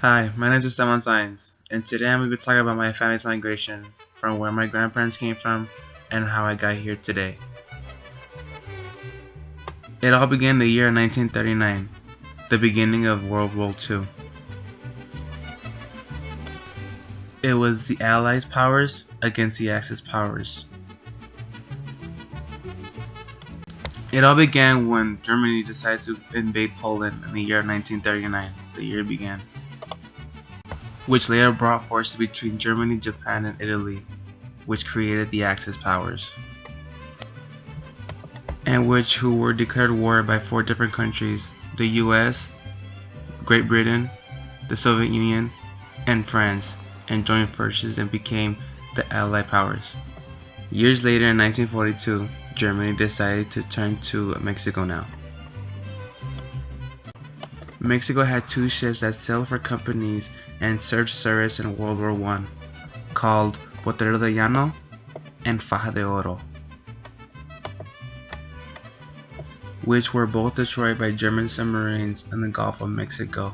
Hi, my name is Esteban Science, and today I'm going to be talking about my family's migration from where my grandparents came from and how I got here today. It all began the year 1939, the beginning of World War II. It was the Allied powers against the Axis powers. It all began when Germany decided to invade Poland in the year 1939, the year it began, which later brought forces between Germany, Japan, and Italy, which created the Axis powers, and who were declared war by 4 different countries: the US, Great Britain, the Soviet Union, and France, and joined forces and became the Allied powers. Years later, in 1942, Germany decided to turn to Mexico now. Mexico had 2 ships that sailed for companies and served service in World War I, called Potrero de Llano and Faja de Oro, which were both destroyed by German submarines in the Gulf of Mexico.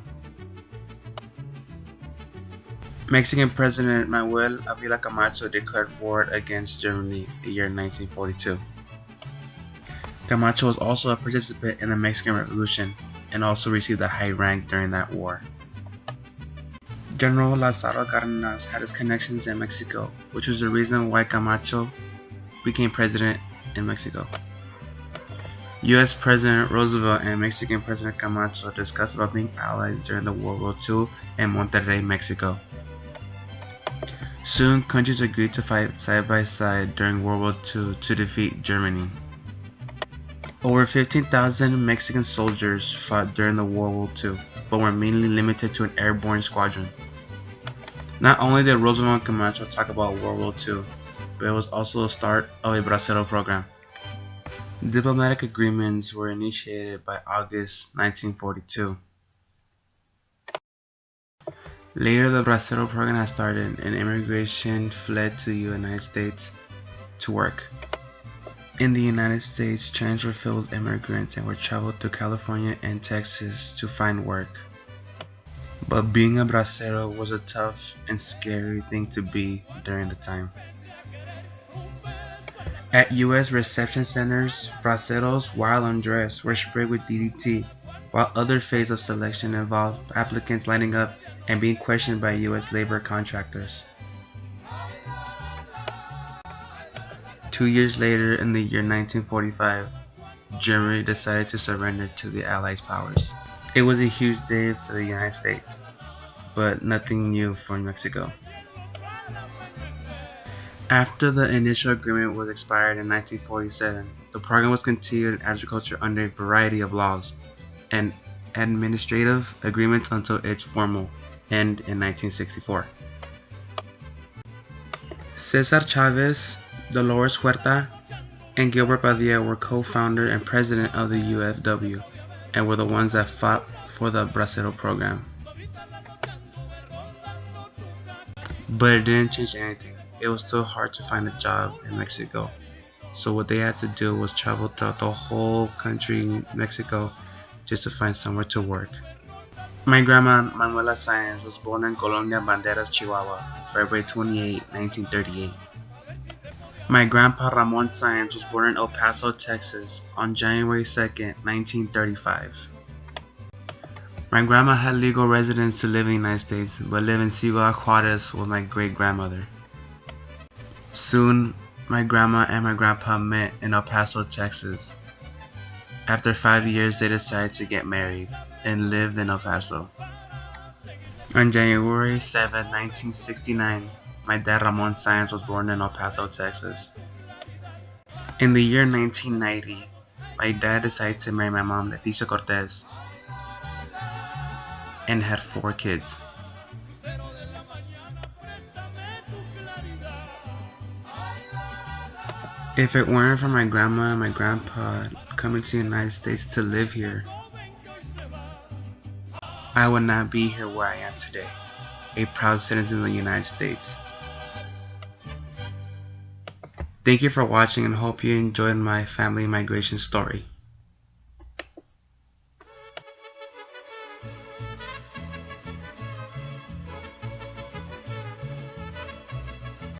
Mexican President Manuel Avila Camacho declared war against Germany the year 1942. Camacho was also a participant in the Mexican Revolution and also received a high rank during that war. General Lázaro Cárdenas had his connections in Mexico, which was the reason why Camacho became president in Mexico. US President Roosevelt and Mexican President Camacho discussed about being allies during the World War II in Monterrey, Mexico. Soon, countries agreed to fight side by side during World War II to defeat Germany. Over 15,000 Mexican soldiers fought during the World War II, but were mainly limited to an airborne squadron. Not only did Roosevelt and Camacho talk about World War II, but it was also the start of a Bracero program. Diplomatic agreements were initiated by August 1942. Later, the Bracero program had started, and immigration fled to the United States to work. In the United States, trains were filled with immigrants and were traveled to California and Texas to find work. But being a bracero was a tough and scary thing to be during the time. At U.S. reception centers, braceros, while undressed, were sprayed with DDT, while other phases of selection involved applicants lining up and being questioned by U.S. labor contractors. 2 years later, in the year 1945, Germany decided to surrender to the Allied powers. It was a huge day for the United States, but nothing new for Mexico. After the initial agreement was expired in 1947, the program was continued in agriculture under a variety of laws and administrative agreements until its formal end in 1964. Cesar Chavez, Dolores Huerta, and Gilbert Padilla were co-founder and president of the UFW and were the ones that fought for the Bracero program. But it didn't change anything. It was still hard to find a job in Mexico. So what they had to do was travel throughout the whole country, Mexico, just to find somewhere to work. My grandma, Manuela Sáenz, was born in Colonia Banderas, Chihuahua, February 28, 1938. My grandpa Ramon Sáenz was born in El Paso, Texas on January 2, 1935. My grandma had legal residence to live in the United States, but lived in Ciudad Juarez with my great-grandmother. Soon, my grandma and my grandpa met in El Paso, Texas. After 5 years, they decided to get married and lived in El Paso. On January 7, 1969, my dad Ramon Sáenz was born in El Paso, Texas. In the year 1990, my dad decided to marry my mom, Leticia Cortez, and had 4 kids. If it weren't for my grandma and my grandpa coming to the United States to live here, I would not be here where I am today, a proud citizen of the United States. Thank you for watching and hope you enjoyed my family migration story.